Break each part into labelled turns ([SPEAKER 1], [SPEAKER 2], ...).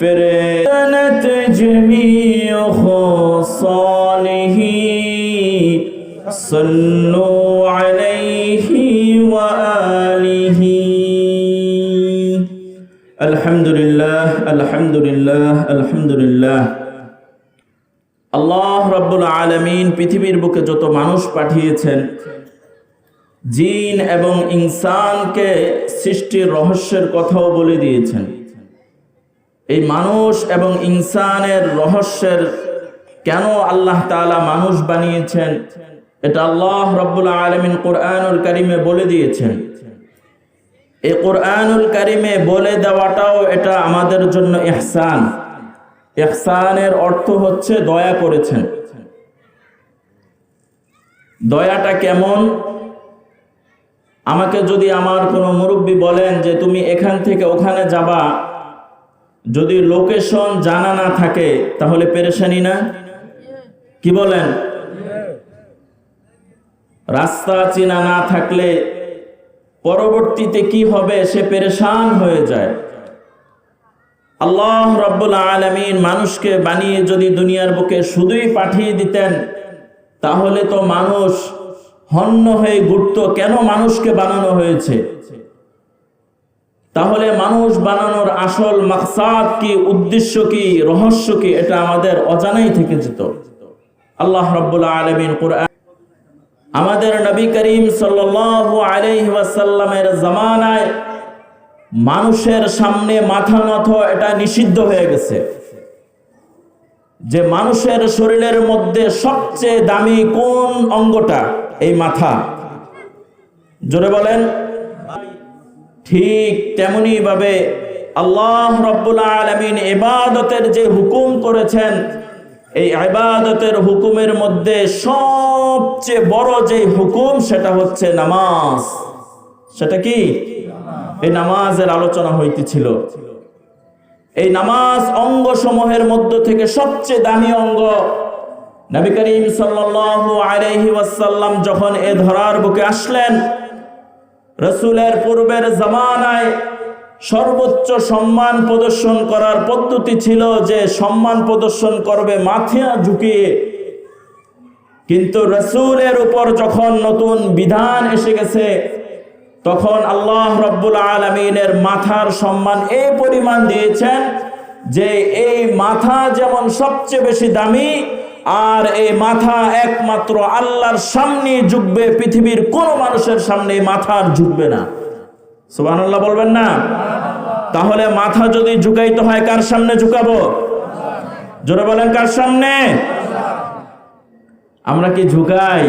[SPEAKER 1] فرنت جميع خصاله صلوا عليه وآله الحمد لله الحمد لله الحمد لله আল্লাহ রাব্বুল আলামিন পৃথিবীর বুকে যত মানুষ পাঠিয়েছেন, জিন এবং ইনসানকে সৃষ্টির রহস্যের কথাও বলে দিয়েছেন। এই মানুষ এবং ইনসানের রহস্যের কেন আল্লাহ তাআলা মানুষ বানিয়েছেন, এটা আল্লাহ রাব্বুল আলামিন কোরআনুল কারীমে বলে দিয়েছেন। এই কোরআনুল কারীমে বলে দেওয়াটাও এটা আমাদের জন্য ইহসান। ইহসানের অর্থ হচ্ছে দয়া করেছেন। দয়াটা কেমন? আমাকে যদি আমার কোনো মুরব্বী বলেন যে তুমি এখান থেকে ওখানে যাবা, যদি লোকেশন জানা না থাকে তাহলে পেরেশানি না? কি বলেন? রাস্তা চেনা না থাকলে পরবর্তীতে কি হবে সে পেরেশান হয়ে যায়। আল্লাহ রাব্বুল আলামিন মানুষকে বানিয়ে যদি দুনিয়ার বুকে শুধুই পাঠিয়ে দিতেন তাহলে তো মানুষ হন্য হয়ে ঘুরত, কেন মানুষকে বানানো হয়েছে? তাহলে মানুষ বানানোর আসল মাকসাদ কি, উদ্দেশ্য কি, রহস্য কি, এটা আমাদের অজানাই থেকে যেত। আল্লাহ রাব্বুল আলামিন কোরআন আমাদের নবী করিম সাল্লাল্লাহু আলাইহি ওয়াসাল্লামের জামানায় মানুষের সামনে মাথা নত এটা নিষিদ্ধ হয়ে গেছে। যে মানুষের শরীরের মধ্যে সবচেয়ে দামি কোন অঙ্গটা? এই মাথা। জোরে বলেন। ঠিক তেমনি ভাবে আল্লাহ রাব্বুল আলামিন ইবাদতের যে হুকুম করেছেন, এই ইবাদতের হুকুমের মধ্যে সবচেয়ে বড় যে হুকুম সেটা হচ্ছে নামাজ। সেটা কি? এই নামাজের আলোচনা হইতেছিল। এই নামাজ অঙ্গ সমূহের মধ্য থেকে সবচেয়ে দামি অঙ্গ। নবী করিম সাল্লাল্লাহু আলাইহি ওয়াসাল্লাম যখন এ ধরার বুকে আসলেন, রাসূলের পূর্বের জামানায় সর্বোচ্চ সম্মান প্রদর্শন করার পদ্ধতি ছিল যে সম্মান প্রদর্শন করবে মাথা ঝুঁকিয়ে। কিন্তু রাসূলের উপর যখন নতুন বিধান এসে গেছে তখন আল্লাহ রাব্বুল আলামিনের মাথার সম্মান এই পরিমাণ দিয়েছেন যে এই মাথা যেমন সবচেয়ে বেশি দামি, আর এই মাথা একমাত্র আল্লাহর সামনে ঝুঁকবে, পৃথিবীর কোন মানুষের সামনে মাথা আর ঝুঁকবে না। সুবহানাল্লাহ বলবেন না? তাহলে মাথা যদি ঝুঁকাইতে হয় কার সামনে ঝুঁকাবো? জোরে বলেন, কার সামনে? আমরা কি ঝুঁকাই?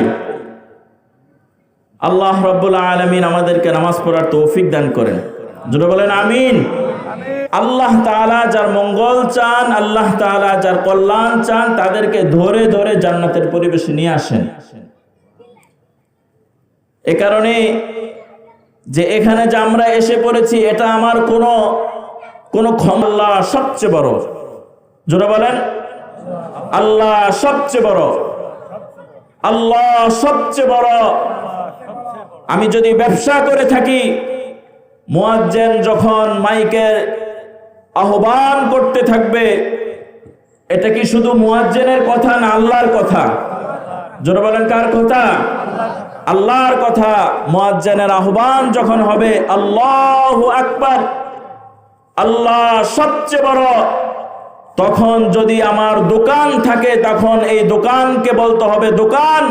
[SPEAKER 1] আল্লাহ রাব্বুল আলামিন আমাদেরকে নামাজ পড়ার তৌফিক দান করেন। জোরে বলেন আমিন। আল্লাহ তাআলা যার মঙ্গল চান, আল্লাহ তাআলা যার কল্যাণ চান, তাদেরকে ধরে ধরে জান্নাতের পরিবেশে নিয়ে আসেন। এ কারণে যে এখানে যে আমরা এসে পড়েছি এটা আমার কোনো ক্ষমতা। আল্লাহ সবচেয়ে বড়। জোরে বলেন, আল্লাহ সবচেয়ে বড়। আল্লাহ সবচেয়ে বড়। আমি যদি ব্যবসা করে থাকি, মুয়াজ্জিন যখন মাইকের আহ্বান করতে থাকবে, এটা কি শুধু মুয়াজ্জিনের কথা না আল্লাহর কথা? জোরে বলেন, কার কথা? আল্লাহর কথা। মুয়াজ্জিনের আহ্বান যখন হবে আল্লাহু আকবার, আল্লাহ সবচেয়ে বড়, তখন যদি আমার দোকান থাকে তখন এই দোকানকে বলতে হবে, দোকান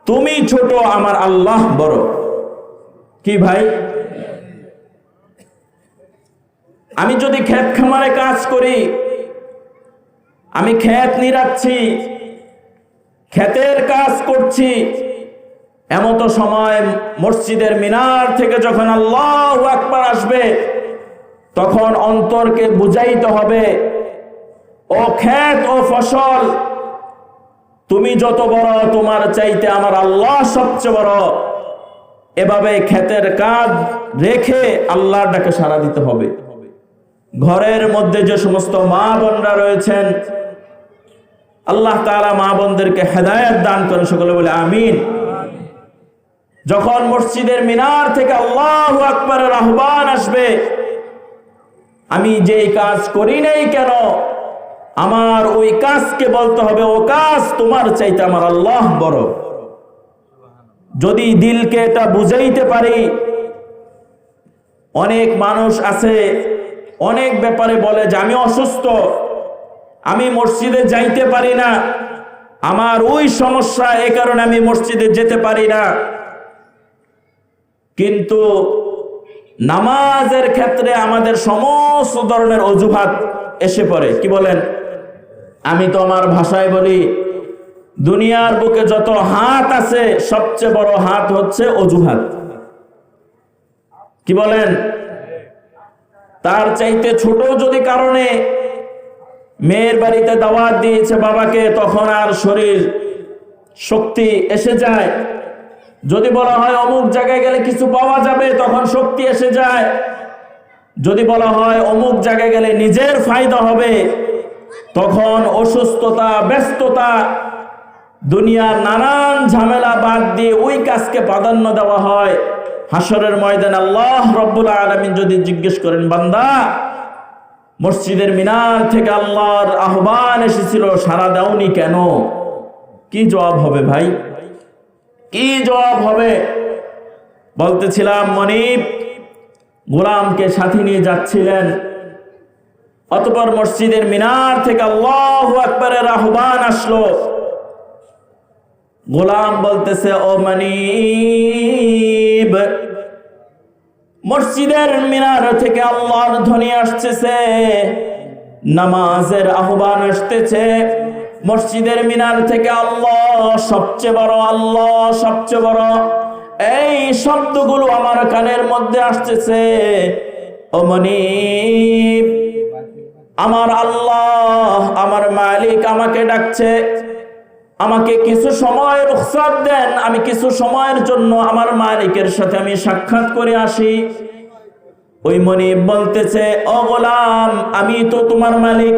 [SPEAKER 1] তুমি ছোট, আমার আল্লাহ বড়। কি ভাই? আমি যদি ক্ষেত খামারে কাজ করি, আমি ক্ষেত নিড়াচ্ছি, ক্ষেতের কাজ করছি, এমত সময় মসজিদের মিনার থেকে যখন আল্লাহু আকবার আসবে তখন অন্তরকে বুঝাইতে হবে, ও ক্ষেত ও ফসল, তুমি যত বড় তোমার চাইতে আমার আল্লাহ সবচেয়ে বড়। এভাবে ক্ষেতের কাজ রেখে আল্লাহর ডাকে সাড়া দিতে হবে। ঘরের মধ্যে যে সমস্ত মা বোনরা রয়েছেন, আল্লাহ তাআলা মা বোনদেরকে হেদায়েত দান করেন, সকলে বলে আমিন। যখন মসজিদের মিনার থেকে আল্লাহু আকবারের আহ্বান আসবে আমি যেই কাজ করি নাই কেন, আমার ওই কাজকে বলতে হবে ও কাজ তোমার চাইতে আমার আল্লাহ বড়। যদি দিলকে এটা বুঝাইতে পারি, অনেক মানুষ আছে অনেক ব্যাপারে বলে যে আমি অসুস্থ, আমি মসজিদে যাইতে পারি না, আমার ওই সমস্যা, এ কারণে আমি মসজিদে যেতে পারি না। কিন্তু নামাজের ক্ষেত্রে আমাদের সমস্ত ধরনের অজুহাত এসে পড়ে। কি বলেন? আমি তো আমার ভাষায় বলি, দুনিয়ার বুকে যত হাত আছে সবচেয়ে বড় হাত হচ্ছে অজুহাত। কি বলেন? তার চাইতে ছোট যদি কারণে মেয়ের বাড়িতে দাওয়াত দিয়েছে বাবাকে, তখন আর শরীর শক্তি এসে যায়। যদি বলা হয় অমুক জায়গায় গেলে কিছু পাওয়া যাবে, তখন শক্তি এসে যায়। যদি বলা হয় অমুক জায়গায় গেলে নিজের ফায়দা হবে, তখন অসুস্থতা, ব্যস্ততা, দুনিয়ার নানান ঝামেলা বাদ দিয়ে ওই কাজকে প্রাধান্য দেওয়া হয়। হাসরের ময়দানে আল্লাহ রব্বুল আলামিন যদি জিজ্ঞেস করেন, বান্দা মসজিদের মিনার থেকে আল্লাহর আহ্বান এসেছিল, সাড়া দাওনি কেন? কি জবাব হবে ভাই? কি জবাব হবে? বলতেছিলাম মনিব গোলামকে সাথে নিয়ে যাচ্ছিলেন, অতঃপর মসজিদের মিনার থেকে আল্লাহু আকবারের আহ্বান আসলো। গোলাম বলতেছে, ও মনিব, মসজিদের মিনার থেকে আল্লাহর ধ্বনি আসতেছে, নামাজের আহ্বান আসতেছে। মসজিদের মিনার থেকে আল্লাহ সবচেয়ে বড়, আল্লাহ সবচেয়ে বড়, এই শব্দগুলো আমার কানের মধ্যে আসতেছে। ও মনিব, আমার আল্লাহ, আমার মালিক আমাকে ডাকছে, আমাকে কিছু সময় রুখসাত দেন, আমি কিছু সময়ের জন্য আমার মালিকের সাথে আমি সাক্ষাৎ করে আসি। ওই মনিব বলতেছে, ও গোলাম, আমি তো তোমার মালিক।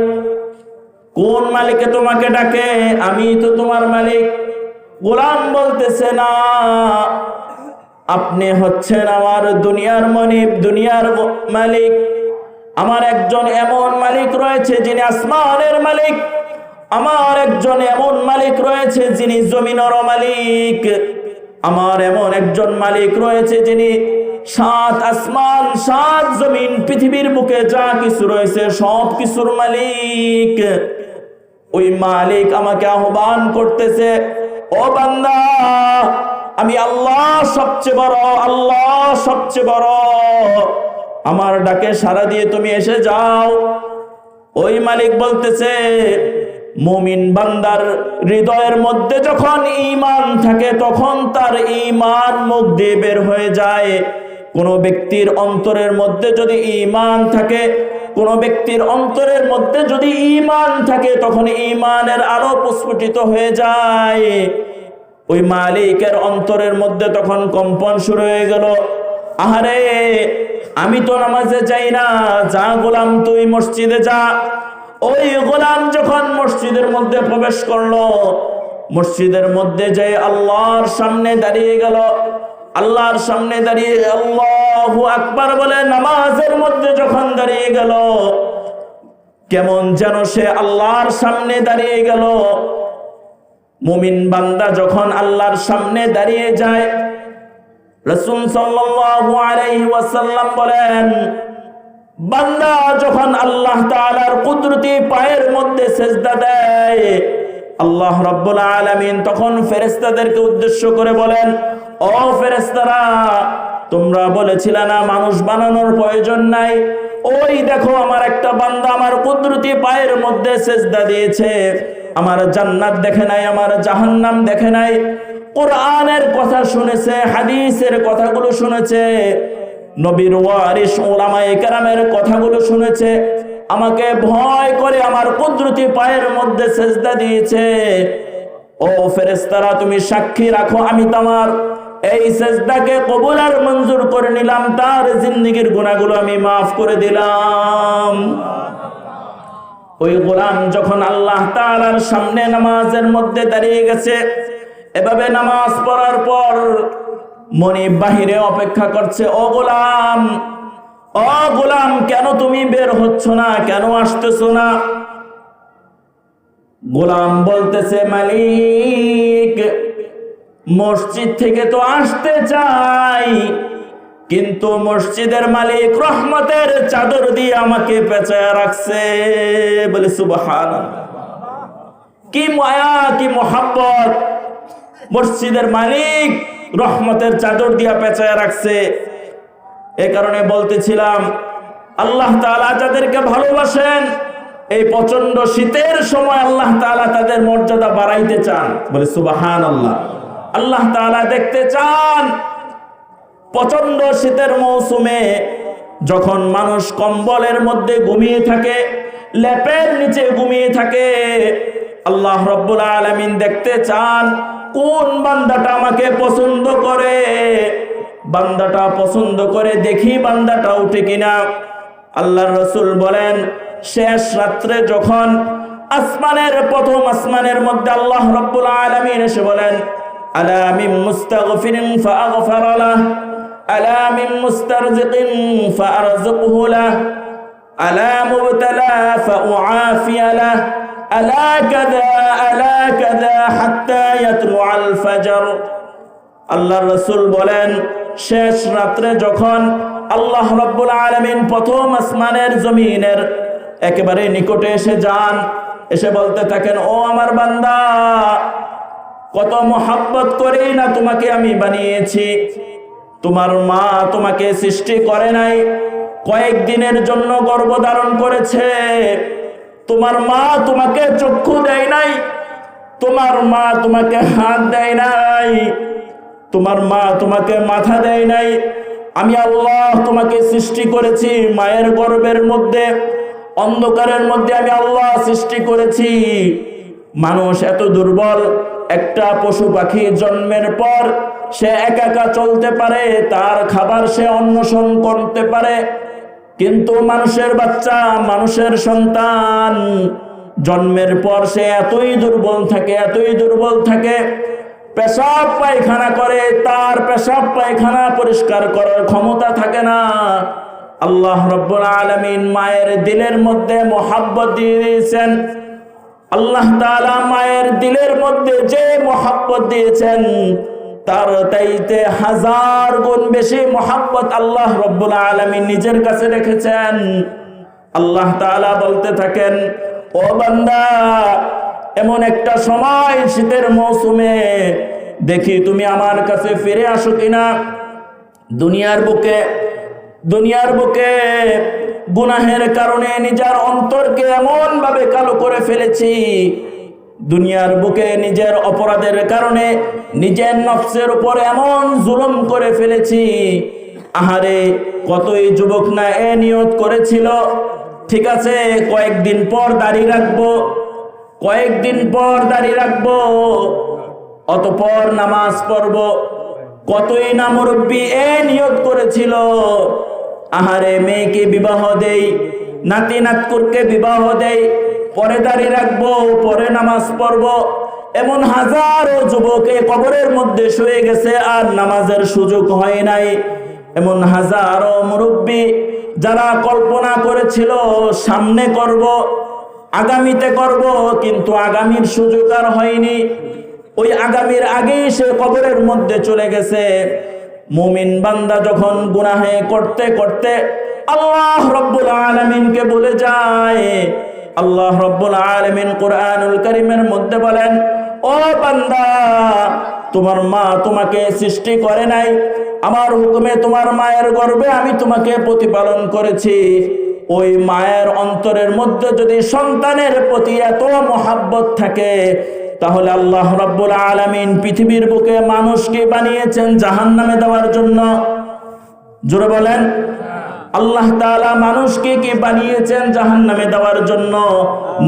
[SPEAKER 1] কোন মালিকে তোমাকে ডাকে? আমি তো তোমার মালিক। গোলাম বলতেছে, না, আপনি হচ্ছেন আমার দুনিয়ার মনিব, দুনিয়ার মালিক। আমার একজন এমন মালিক রয়েছে যিনি আসমানের মালিক, আমার একজন এমন মালিক রয়েছে যিনি জমিনেরও মালিক, আমার এমন একজন মালিক রয়েছে যিনি 7 আসমান 7 জমিন, পৃথিবীর বুকে যা কিছু রয়েছে সব কিছুর মালিক। ওই মালিক আমাকে আহ্বান করতেছে, ও বান্দা, আমি আল্লাহ সবচেয়ে বড়, আল্লাহ সবচেয়ে বড়, আমার ডাকে সাড়া দিয়ে তুমি এসে যাও। ওই মালিক বলতেছে, মুমিন বান্দার হৃদয়ের মধ্যে যখন ঈমান থাকে তখন তার ঈমান মুখ দিয়ে বের হয়ে যায়। কোন ব্যক্তির অন্তরের মধ্যে যদি ঈমান থাকে, কোন ব্যক্তির অন্তরের মধ্যে যদি ঈমান থাকে, তখন ঈমানের আলো প্রস্ফুটিত হয়ে যায়। ওই মালিকের অন্তরের মধ্যে তখন কম্পন শুরু হয়ে গেল, আহারে আমি তো নামাজে যাই না, যা গোলাম তুই মসজিদে যা। ওই গোলাম যখন মসজিদের মধ্যে প্রবেশ করলো, মসজিদের মধ্যে যে আল্লাহর সামনে দাঁড়িয়ে গেল, আল্লাহর সামনে দাঁড়িয়ে আল্লাহু আকবার বলে নামাজের মধ্যে যখন দাঁড়িয়ে গেল, কেমন যেন সে আল্লাহর সামনে দাঁড়িয়ে গেল। মুমিন বান্দা যখন আল্লাহর সামনে দাঁড়িয়ে যায়, রাসূল সাল্লাল্লাহু আলাইহি ওয়াসাল্লাম বলেন, বান্দা যখন আল্লাহ তাআলার কুদরতি পায়ের মধ্যে সিজদা দেয়, আল্লাহ রাব্বুল আলামিন তখন ফেরেশতাদেরকে উদ্দেশ্য করে বলেন, ও ফেরেশতারা, তোমরা বলেছিলে না মানুষ বানানোর প্রয়োজন নাই, ওই দেখো আমার একটা বান্দা আমার কুদরতি পায়ের মধ্যে সিজদা দিয়েছে, আমার জান্নাত দেখে নাই, আমার জাহান্নাম দেখে নাই, কোরআনের কথা শুনেছে, হাদিসের কথাগুলো শুনেছে, নবীর ওয়ারিস উলামায়ে কেরামের কথাগুলো শুনেছে, আমাকে ভয় করে আমার কুদরতি পায়ের মধ্যে সিজদা দিয়েছে। ও ফেরেশতারা, তুমি সাক্ষী রাখো, আমি তোমার এই সিজদাকে কবুল আর মঞ্জুর করে নিলাম, তার জিন্দেগীর গুনাহগুলো আমি মাফ করে দিলাম। ওই গোলাম যখন আল্লাহ তাআলার সামনে নামাজের মধ্যে দাঁড়িয়ে গেছে, এভাবে নামাজ পড়ার পর মনিব বাহিরে অপেক্ষা করছে, ও গোলাম, ও গোলাম, কেন তুমি বের হচ্ছ না, কেন আসতেছো না? গোলাম বলতেছে, মালিক, মসজিদ থেকে তো আসতে চাই, কিন্তু মসজিদের মালিক রহমতের চাদর দিয়ে আমাকে পেঁচায় রাখছে। বলে সুবহানাল্লাহ। কি মায়া, কি মোহাব্বত! মসজিদের মালিক রহমতের চাদর দিয়া পেঁচায় রাখছে। এ কারণে বলতেছিলাম, আল্লাহ তাআলা যাদেরকে ভালোবাসেন, এই প্রচন্ড শীতের সময় আল্লাহ তাআলা তাদের মর্যাদা বাড়াইতে চান। বলে সুবহানাল্লাহ। আল্লাহ তাআলা দেখতে চান প্রচন্ড শীতের মৌসুমে যখন মানুষ কম্বলের মধ্যে ঘুমিয়ে থাকে, লেপের নিচে ঘুমিয়ে থাকে, আল্লাহ রাব্বুল আলামিন দেখতে চান কোন বান্দাটা আমাকে পছন্দ করে। বান্দাটা পছন্দ করে দেখি বান্দাটা উঠে কিনা। আল্লাহর রাসূল বলেন, শেষ রাত্রে যখন আসমানের প্রথম আসমানের মধ্যে আল্লাহ রাব্বুল আলামিন এসে বলেন, আলা মিন মুস্তাগফিরিন ফাআগফার লাহ, আলা মিন মুস্তারজিকিন ফাআরযুকহু লাহ, আলা মুবতালা ফাউআফিয়া লাহ, আলা কাযা হাত্তা ইয়াতলুআল ফাজর। আল্লাহর রাসূল বলেন, শেষ রাত্রে যখন আল্লাহ রাব্বুল আলামিন প্রথম আসমানের জমিনের একেবারে নিকটে এসে যান, এসে বলতে থাকেন, ও আমার বান্দা, কত মোহাব্বত করেই না তোমাকে আমি বানিয়েছি। তোমার মা তোমাকে সৃষ্টি করে নাই, কয়েকদিনের জন্য গর্ভধারণ করেছে। তোমার মা তোমাকে চক্ষু দেয় নাই, তোমার মা তোমাকে হাত দেয় নাই, তোমার মা তোমাকে মাথা দেয় নাই। আমি আল্লাহ তোমাকে সৃষ্টি করেছি মায়ের গর্ভের মধ্যে, অন্ধকারের মধ্যে আমি আল্লাহ সৃষ্টি করেছি। মানুষ এত দুর্বল, একটা পশু পাখি জন্মের পর সে একা একা চলতে পারে, তার খাবার সে অন্বেষণ করতে পারে, কিন্তু মানুষের বাচ্চা, মানুষের সন্তান জন্মের পর সে এতই দুর্বল থাকে, এতই দুর্বল থাকে, পেশাব পায়খানা করে, তার পেশাব পায়খানা পরিষ্কার করার ক্ষমতা থাকে না। আল্লাহ রাব্বুল আলামিন মায়ের দিলের মধ্যে মোহাব্বত দিয়ে দিয়েছেন। আল্লাহ তাআলা মায়ের দিলের মধ্যে যে মোহাব্বত দিয়েছেন, তার চাইতে 1000 গুণ বেশি মোহাব্বত আল্লাহ রাব্বুল আলামিন নিজের কাছে রেখেছেন। আল্লাহ তাআলা বলতে থাকেন, ও বান্দা, এমন একটা সময় শীতের মৌসুমে দেখি তুমি আমার কাছে ফিরে আসো কিনা। দুনিয়ার বুকে গুনাহের কারণে নিজের অন্তরকে এমন ভাবে কালো করে ফেলেছি, দুনিয়ার বুকে নিজের অপরাধের কারণে নিজের নফসের উপর এমন জুলুম করে ফেলেছি। আহারে, কতই যুবক না এ নিয়ত করেছিল, ঠিক আছে কয়েকদিন পর দাড়ি রাখবো, কয়েকদিন পর দাড়ি রাখবো, অতঃপর নামাজ পড়ব। কতই না মুরব্বী এ নিয়ত করেছিল, আহারে মেয়েকে বিবাহ দেই, নাতি নাতকুরকে বিবাহ দেই, পরে দাড়ি রাখবো, পরে নামাজ পড়ব। এমন হাজারো যুবক এই কবরের মধ্যে শুয়ে গেছে আর নামাজের সুযোগ হয় নাই। এমন হাজারো মুরব্বী যারা কল্পনা করেছিল সামনে করব, আগামীতে করব, কিন্তু আগামীর সুযোগ আর হয়নি। ওই আগামীর আগেই সে কবরের মধ্যে চলে গেছে। মুমিন বান্দা যখন গুনাহে করতে করতে আল্লাহ রাব্বুল আলামিনকে ভুলে যায়, আল্লাহ রাব্বুল আলামিন কোরআনুল কারীমের মধ্যে বলেন, ও বান্দা, তোমার মা তোমাকে সৃষ্টি করে নাই, আমার হুকুমে তোমার মায়ের গর্ভে আমি তোমাকে প্রতিপালন করেছি। ওই মায়ের অন্তরের মধ্যে যদি সন্তানের প্রতি এত মহাব্বত থাকে, তাহলে আল্লাহ রাব্বুল আলামিন পৃথিবীর বুকে মানুষকে বানিয়েছেন জাহান্নামে দেওয়ার জন্য। জোরে বলেন, আল্লাহ তাআলা মানুষকে কি বানিয়েছেন জাহান্নামে দেওয়ার জন্য?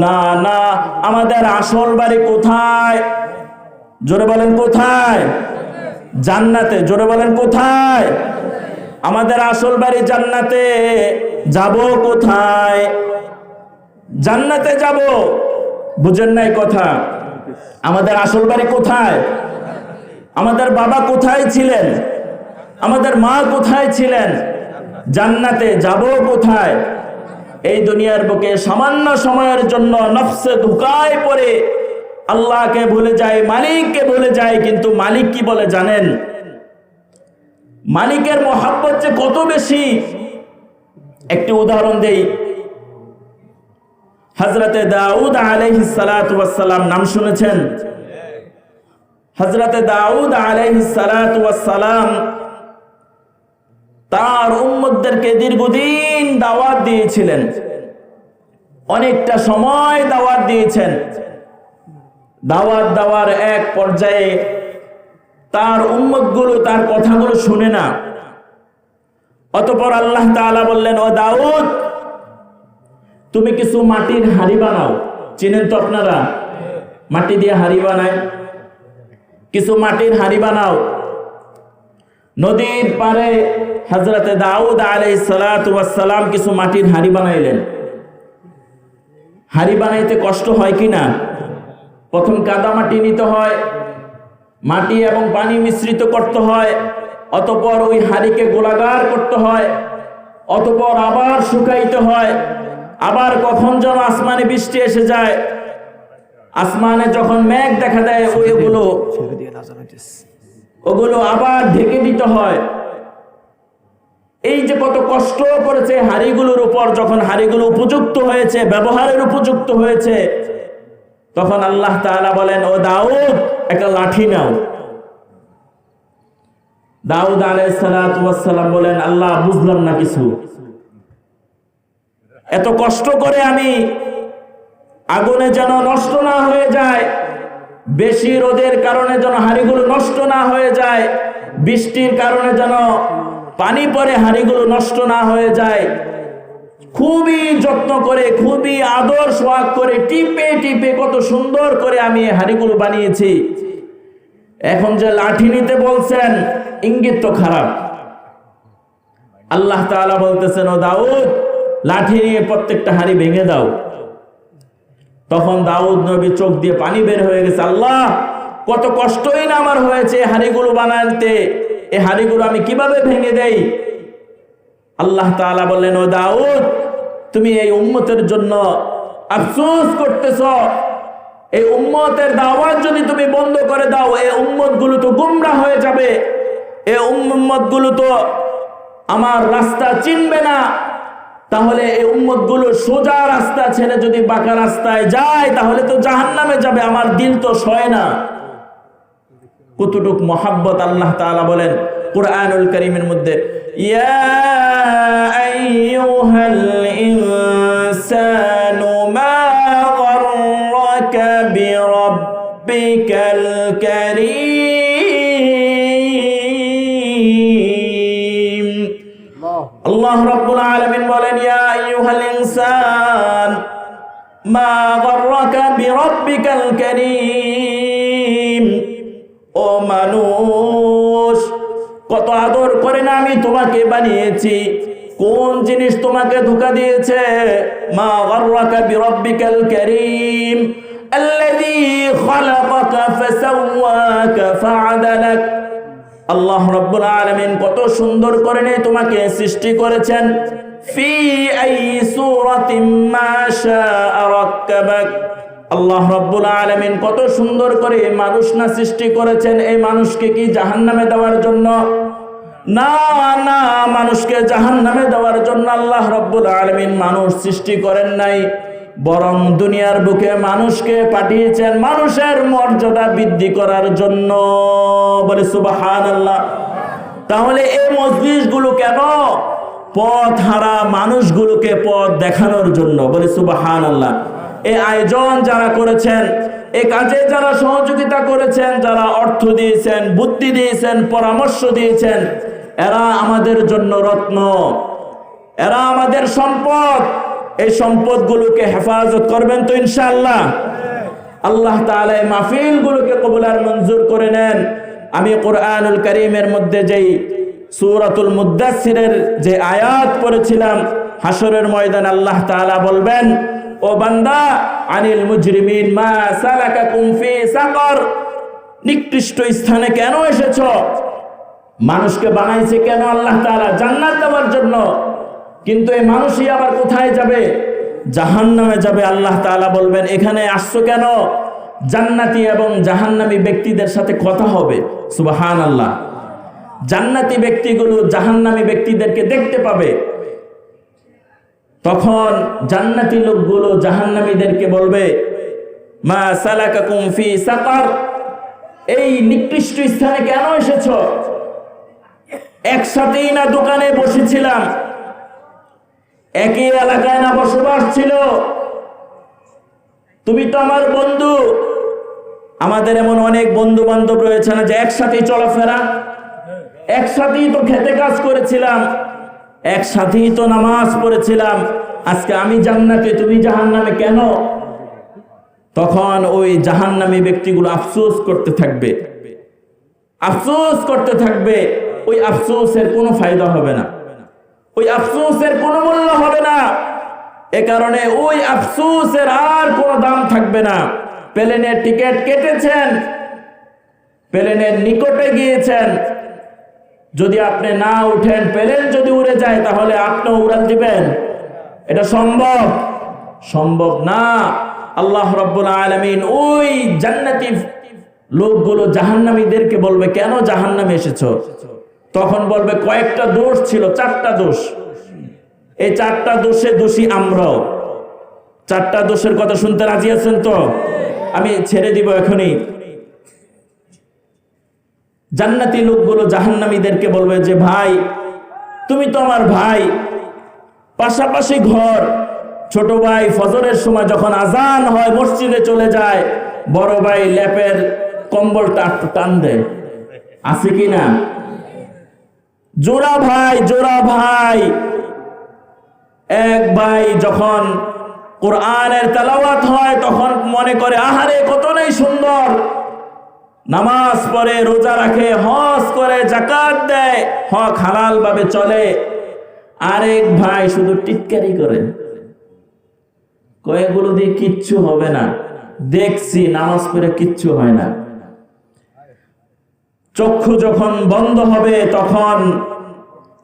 [SPEAKER 1] না না, আমাদের আসল বাড়ি কোথায়? জোরে বলেন কোথায়? জান্নাতে। জোরে বলেন কোথায়? আমাদের আসল বাড়ি জান্নাতে। যাব কোথায়? জান্নাতে যাব। বুঝেন নাই কথা? আমাদের আসল বাড়ি কোথায়? আমাদের বাবা কোথায় ছিলেন? আমাদের মা কোথায় ছিলেন? জান্নাতে যাব কোথায়? এই দুনিয়ার বুকে সামান্য সময়ের জন্য নফসে ধোঁকায় পড়ে আল্লাহকে ভুলে যায়, মালিককে ভুলে যায়। কিন্তু মালিক কি বলে জানেন? মালিকের মহব্বত যে কত বেশি। একটি উদাহরণ দেই। হযরতে দাউদ আলাইহিস সালাতু ওয়াস সালাম নাম শুনেছেন? হযরতে দাউদ আলাইহিস সালাতু ওয়াস সালাম তার উম্মতদেরকে দীর্ঘদিন দাওয়াত দিয়েছিলেন, অনেকটা সময় দাওয়াত দিয়েছেন। দাওয়াত দেওয়ার এক পর্যায়ে তার উম্মতগুলো তার কথাগুলো শুনে না। অতঃপর আল্লাহ তাআলা বললেন, ও দাউদ, তুমি কিছু মাটির হাড়ি বানাও। চিনেন তো আপনারা, মাটি দিয়ে হাড়ি বানায়। কিছু মাটির হাড়ি বানাও। নদীর পারে হযরতে দাউদ আলাইহিস সালাতু ওয়াস সালাম কিছু মাটির হাড়ি বানাইলেন। হাড়ি বানাইতে কষ্ট হয় কিনা? প্রথম কাদা মাটি নিতে হয়, মাটি এবং পানি মিশ্রিত করতে হয়, অতঃপর ওই হাড়িকে গোলাকার করতে হয়, অতঃপর আবার শুকাইতে হয়। আবার কখন যেন আসমানে বৃষ্টি এসে যায়, আসমানে যখন মেঘ দেখা দেয় ওগুলো আবার ঢেকে দিতে হয়। এই যে কত কষ্ট করেছে হাড়িগুলোর উপর। যখন হাড়িগুলো উপযুক্ত হয়েছে, ব্যবহারের উপযুক্ত হয়েছে, তখন আল্লাহ তাআলা বলেন, ও দাউদ, একটা লাঠি নাও। দাউদ আলাইহিস সালাতু ওয়াস সালাম বলেন, আল্লাহ, বুঝলাম না কিছু। এত কষ্ট করে আমি আগুনে যেন নষ্ট না হয়ে যায়, বেশি রোদের কারণে যেন হাড়িগুলো নষ্ট না হয়ে যায়, বৃষ্টির কারণে যেন পানি পড়ে হাড়িগুলো নষ্ট না হয়ে যায়। খুবই যত্ন করে, খুবই আদর সোহাগ করে, টিপে টিপে কত সুন্দর করে আমি হাড়িগুলো বানিয়েছি। এখন যে লাঠি নিতে বলছেন, ইঙ্গিত তো খারাপ। আল্লাহ তাআলা বলতেছেন, ও দাউদ, লাঠি নিয়ে প্রত্যেকটা হাড়ি ভেঙে দাও। তখন দাউদ নবী চোখ দিয়ে পানি বের হয়ে গেছে। আল্লাহ, কত কষ্টই না আমার হয়েছে হাড়িগুলো বানাতে, এই হাড়িগুলো আমি কিভাবে ভেঙে দেই? আল্লাহ তাআলা বললেন, ও দাউদ, তুমি এই উম্মতের জন্য আফসোস করতেছ। এই উম্মতের দাওয়াত যদি তুমি বন্ধ করে দাও, এই উম্মতগুলো তো গুমরাহ হয়ে যাবে, এই উম্মতগুলো তো আমার রাস্তা চিনবে না। তাহলে এই উম্মতগুলো সোজা রাস্তা ছেড়ে যদি বাঁকা রাস্তায় যায়, তাহলে তো জাহান্নামে যাবে। আমার দিল তো সয় না। কতটুক মহাব্বত আল্লাহ তাআলা বলেন কুরআনুল কারীমের মধ্যে, ইয়া আইয়ুহাল ইনসানু মা গাররাকা বিরাব্বিকাল কারীম। আল্লাহ রাব্বুল আলামিন বলেন, ইয়া আইয়ুহাল ইনসান মা গাররাকা বিরাব্বিকাল কারীম। ও মানুষ, কত আদর করে না আমি তোমাকে বানিয়েছি। কোন জিনিস তোমাকে ধোঁকা দিয়েছে? মা গাররাকা বিরাব্বিকাল কারীম আল্লাযী খালাকাকা ফাসাওয়াকা ফাআদালাক। আল্লাহ রাব্বুল আলামিন কত সুন্দর করে তোমাকে সৃষ্টি করেছেন। ফি আই সূরাতিন মা শাআ রাক্কাবাক। আল্লাহ রাব্বুল আলামিন কত সুন্দর করে মানুষ না সৃষ্টি করেছেন। এই মানুষকে কি জাহান্নামে দেওয়ার জন্য? না না, মানুষকে জাহান্নামে দেওয়ার জন্য আল্লাহ রাব্বুল আলামিন মানুষ সৃষ্টি করেন নাই, বরং দুনিয়ার বুকে মানুষকে পাঠিয়েছেন মানুষের মর্যাদা বৃদ্ধি করার জন্য। বলে সুবহানাল্লাহ। তাহলে এই মজলিসগুলো কেন? পথ হারা মানুষগুলোকে পথ দেখানোর জন্য। বলে সুবহানাল্লাহ। এই আয়োজন যারা করেছেন, এই কাজে যারা সহযোগিতা করেছেন, যারা অর্থ দিয়েছেন, বুদ্ধি দিয়েছেন, পরামর্শ দিয়েছেন, এরা আমাদের জন্য রত্ন, এরা আমাদের সম্পদ। এই সম্পদগুলোকে হেফাজত করবেন তো ইনশাআল্লাহ? আল্লাহ তাআলা এই মাহফিলগুলোকে কবুল আর মঞ্জুর করে নেন। আমি কুরআনুল কারীমের মধ্যে যেই সূরাতুল মুদ্দাসসিরের যে আয়াত পড়েছিলাম, হাসরের ময়দানে আল্লাহ তাআলা বলবেন, ও বান্দা, আনিল মুজরিমিন মা সালাকাকুম ফি সাকর। নিকৃষ্ট স্থানে কেন এসেছো? মানুষকে বানাইছে কেন আল্লাহ তাআলা? জান্নাত দেওয়ার জন্য। কিন্তু এই মানুষই আবার কোথায় যাবে? জাহান্নামে যাবে। আল্লাহ তাআলা বলবেন, এখানে আসছো কেন? জান্নাতি এবং জাহান্নামী ব্যক্তিদের সাথে কথা হবে। সুবহানাল্লাহ। জান্নাতি ব্যক্তিগুলো জাহান্নামী ব্যক্তিদেরকে দেখতে পাবে। তখন জান্নাতি লোকগুলো জাহান্নামীদেরকে বলবে, মা সালাকাকুম ফি সাকার, এই নিকৃষ্ট স্থানে কেন এসেছো? একসাথেই না দোকানে বসেছিলাম, একই এলাকায় না বসবাস ছিল, তুমি তো আমার বন্ধু। আমাদের এমন অনেক বন্ধু বান্ধব রয়েছে না যে একসাথেই চলাফেরা, একসাথেই তো খেতে কাজ করেছিলাম, একসাথেই তো নামাজ পড়েছিলাম, আজকে আমি জান্নাতে তুমি জাহান্নামে কেন? তখন ওই জাহান্নামী ব্যক্তিগুলো আফসোস করতে থাকবে, আফসোস করতে থাকবে। ওই আফসোসের কোনো ফায়দা হবে না, ওই আফসোসের কোনো মূল্য হবে না। এ কারণে ওই আফসোসের আর কোনো দাম থাকবে না। প্লেনের টিকিট কেটেছেন, প্লেনের নিকটে গিয়েছেন, যদি আপনি না উঠেন, প্লেন যদি উড়ে যায়, তাহলে আপনিও উড়াল দিবেন? এটা সম্ভব? সম্ভব না। আল্লাহ রাব্বুল আলামিন ওই জান্নাতি লোকগুলো জাহান্নামীদেরকে বলবে, কেন জাহান্নামে এসেছো? তখন বলবে, কয়েকটা দোষ ছিল, 4টা দোষ। এই 4টা দোষে দোষী আমরাও। 4টা দোষের কথা শুনতে রাজি আছেন তো? আমি ছেড়ে দিব এখনই। জান্নাতি লোকগুলো জাহান্নামীদেরকে বলবে যে, ভাই তুমি তো আমার ভাই, পাশাপাশি ঘর। ছোট ভাই ফজরের সময় যখন আজান হয় মসজিদে চলে যায়, বড় ভাই লেপের কম্বলটা টান দেয়, আছে কি না? জোড়া ভাই, জোড়া ভাই। এক ভাই যখন কোরআনের তেলাওয়াত হয় তখন মনে করে, আহারে কত নেই সুন্দর, নামাজ পড়ে, রোজা রাখে, হজ করে, যাকাত দেয়, হক হালাল ভাবে চলে। আরেক ভাই শুধু টিটকারি করে, কয়েকগুলো দিয়ে কিচ্ছু হবে না, দেখছি নামাজ পড়ে কিচ্ছু হয় না। চক্ষু যখন বন্ধ হবে তখন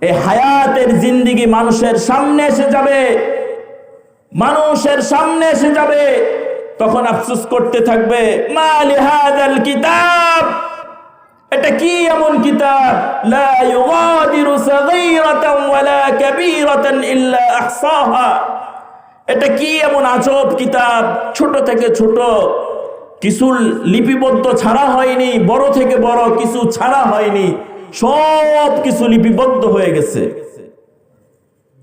[SPEAKER 1] এই হায়াতের জিন্দেগি মানুষের সামনে এসে যাবে, মানুষের সামনে এসে যাবে। তখন আফসোস করতে থাকবে, মা লিহাযাল কিতাব, এটা কি এমন কিতাব, লা ইউগাদিরু সাগীরাতান ওয়ালা কাবীরাতান ইল্লা আহসাহা, এটা কি এমন আজব কিতাব, ছোট থেকে ছোট কিছু লিপিবদ্ধ ছাড়া হয়নি, বড় থেকে বড় কিছু ছাড়া হয়নি, সব কিছু লিপিবদ্ধ হয়ে গেছে।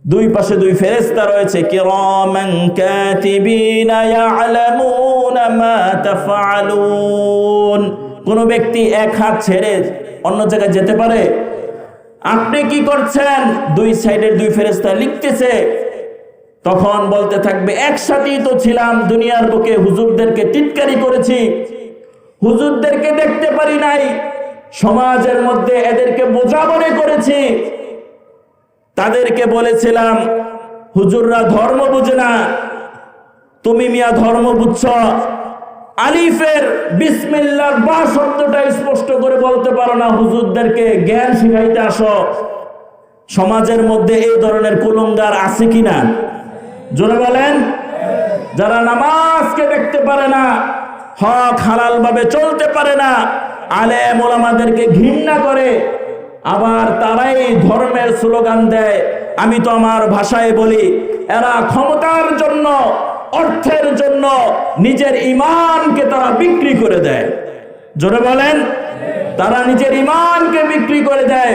[SPEAKER 1] দুই পাশে দুই ফেরেশতা রয়েছে, কিরামান কাতিবিনা ইয়ালামুনা মা তাফআলুন। কোন ব্যক্তি এক হাত ছেড়ে অন্য জায়গায় যেতে পারে? আপনি কি করছেন? দুই সাইডের দুই ফেরেশতা লিখতেছে। তখন বলতে থাকবে, একসাথেই তো ছিলাম দুনিয়ার বুকে, হুজুরদেরকে টিটকারি করেছি, হুজুরদেরকে দেখতে পারি নাই, সমাজের মধ্যে এদেরকে বোঝা মনে করেছি, তাদেরকে বলেছিলাম হুজুররা ধর্ম বুঝে না, তুমি মিয়া ধর্ম বুঝছ, আলিফের বিসমিল্লাহর বা শব্দটা স্পষ্ট করে বলতে পারো না, হুজুরদেরকে জ্ঞান শিখাইতে আসো। সমাজের মধ্যে এই ধরনের কুলঙ্গার আছে কিনা? জোরে বলেন। যারা নামাজকে দেখতে পারে না, হক হালাল ভাবে চলতে পারে না, আলেম ওলামাদেরকে ঘৃণা করে, আবার তারাই ধর্মের স্লোগান দেয়। আমি তো আমার ভাষায় বলি, এরা ক্ষমতার জন্য, অর্থের জন্য নিজের ঈমানকে তারা বিক্রি করে দেয়। জোরে বলেন। তারা নিজের ঈমানকে বিক্রি করে দেয়।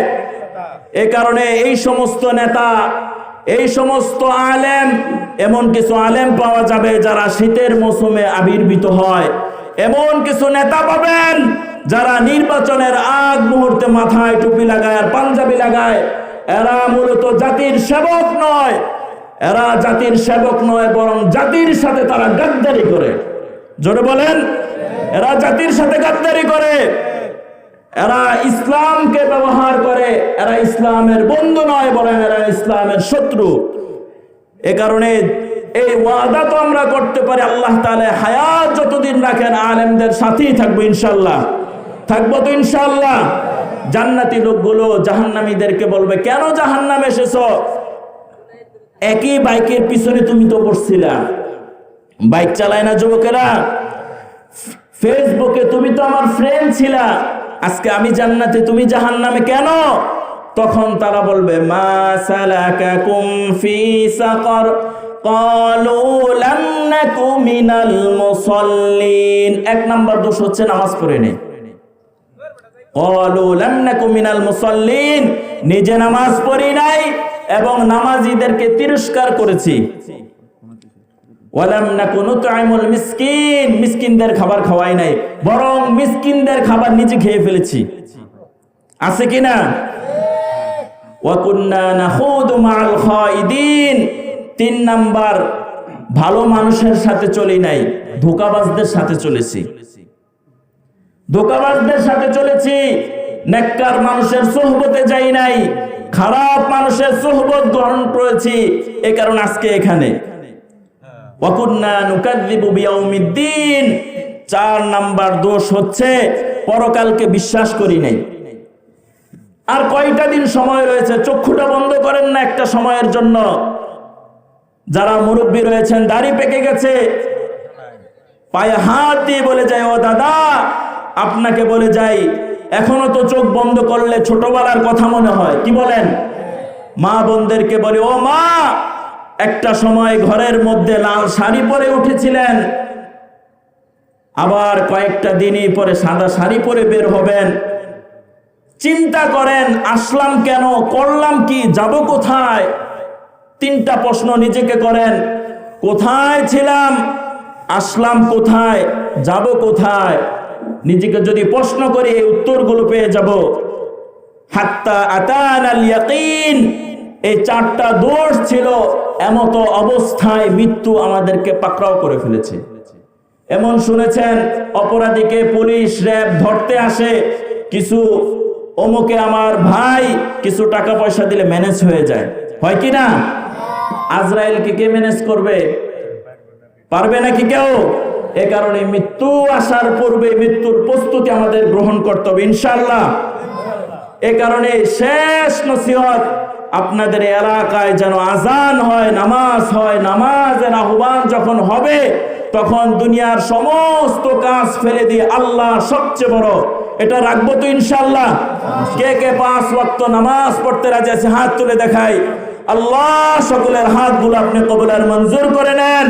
[SPEAKER 1] এ কারণে এই সমস্ত নেতা, এই সমস্ত আলেম, এমন কিছু আলেম পাওয়া যাবে যারা শীতের মৌসুমে আবির্ভূত হয়, এমন কিছু নেতা পাবেন যারা নির্বাচনের আগ মুহূর্তে মাথায় টুপি লাগায় আর পাঞ্জাবি লাগায়। এরা মূলত জাতির সেবক নয়, এরা জাতির সেবক নয়, বরং জাতির সাথে তারা গাদ্দারি করে। জোরে বলেন। এরা জাতির সাথে গাদ্দারি করে, এরা ইসলামকে ব্যবহার করে, এরা ইসলামের বন্ধু নয়, বরং এরা ইসলামের শত্রু। এ কারণে এই ওয়াদা তো আমরা করতে পারি, আল্লাহ তাআলা হায়াত যতদিন রাখেন আলেমদের সাথেই থাকবো ইনশাআল্লাহ। থাকবো তো ইনশাআল্লাহ। জান্নাতি লোকগুলো জাহান্নামীদেরকে বলবে, কেন জাহান্নামে এসেছো? একই বাইকের পিছনে তুমি তো বসছিলা, বাইক চালায় না যুবকেরা? ফেসবুকে তুমি তো আমার ফ্রেন্ড ছিলা, আজকে আমি জান্নাতে তুমি জাহান্নামে কেন? তখন তারা বলবে, মা সালাকাকুম ফি সাকার ক্বালু লাম নাকু মিনাল মুসাল্লিন। এক নাম্বার দোষ হচ্ছে নামাজ পড়ে নেই। ক্বালু লাম নাকু মিনাল মুসাল্লিন, নিজে নামাজ পড়ি নাই এবং নামাজীদেরকে তিরস্কার করেছি। ওয়ালাম নাকু নুতআইমুল মিসকিন, মিসকিনদের খাবার খাওয়াই নাই, বরং মিসকিনদের খাবার নিজে খেয়ে ফেলেছি। আছে কিনা? ওয়া কুন্না নাখুদু মাআল খাইদিন। 3 নাম্বার, ভালো মানুষের সাথে চলি নাই, ধোঁকাবাজদের সাথে চলেছি। ধোঁকাবাজদের সাথে চলেছি, নেককার মানুষের সোহবতে যাই নাই, খারাপ মানুষের সোহবত গ্রহণ করেছি। এই কারণে আজকে এখানে। ওয়া কুন্না নুকাযযিবু বিয়াউমিদ্দিন। 4 নাম্বার দোষ হচ্ছে পরকালকে বিশ্বাস করি নাই। আর কয়টা দিন সময় রয়েছে? চক্ষুটা বন্ধ করেন না একটা সময়ের জন্য। যারা মুরব্বী রয়েছেন, দাড়ি পেকে গেছে, পায়ে হাত দিয়ে বলে যায়, ও দাদা আপনাকে বলে যাই, এখনো তো চোখ বন্ধ করলে ছোটবেলার কথা মনে হয়। কি বলেন? মা বোনদেরকে বলে, ও মা, একটা সময় ঘরের মধ্যে লাল শাড়ি পরে উঠেছিলেন, আবার কয়েকটা দিনই পরে সাদা শাড়ি পরে বের হবেন। চিন্তা করেন, আসলাম কেন, করলাম কি, যাব কোথায়? 3টা প্রশ্ন নিজেকে করেন। কোথায় ছিলাম, আসলাম কোথায়, যাব কোথায়? নিজেকে যদি প্রশ্ন করি এই উত্তরগুলো পেয়ে যাব। হাত্তা আতানাল ইয়াকিন, এই 4টা দোষ ছিল, এমতো অবস্থায় মৃত্যু আমাদেরকে পাকড়াও করে ফেলেছে। এমন শুনেছেন, অপরাধীকে পুলিশ র্যাব ধরতে আসে, কিছু অমুকে আমার ভাই কিছু টাকা পয়সা দিলে ম্যানেজ হয়ে যায়, হয় কি না? আজরাইলকে কে ম্যানেজ করবে? পারবে নাকি কেউ? এ কারণে মৃত্যু আসার পূর্বে মৃত্যুর প্রস্তুতি আমাদের গ্রহণ করতে হবে ইনশাআল্লাহ। এ কারণে শেষ নসিহত, আপনাদের এলাকায় যেন আজান হয়, নামাজ হয়, নামাজের আহ্বান যখন হবে তখন দুনিয়ার সমস্ত কাজ ফেলে দিয়ে আল্লাহ সবচেয়ে বড়, এটা রাখবো তো ইনশাআল্লাহ। কে কে 5 ওয়াক্ত নামাজ পড়তে রাজি আছে? হাত তুলে দেখাই। আল্লাহ সকলের হাতগুলো আপনি কবুল আর মঞ্জুর করে নেন।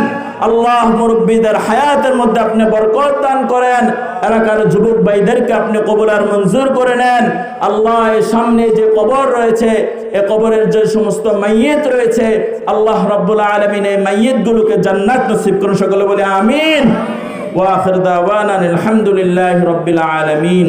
[SPEAKER 1] আল্লাহ মুরব্বীদের হায়াতের মধ্যে আপনি বরকত দান করেন। এলাকার যুবক ভাইদেরকে আপনি কবুল আর মঞ্জুর করে নেন। আল্লাহ এর সামনে যে কবর রয়েছে, এই কবরের যে সমস্ত মাইয়িত রয়েছে, আল্লাহ রাব্বুল আলামিন এই মাইয়িতগুলোকে জান্নাত নসিব করুন। সকলে বলে আমিন। ওয়া আখির দাওয়ানা আলহামদুলিল্লাহি রাব্বিল আলামিন।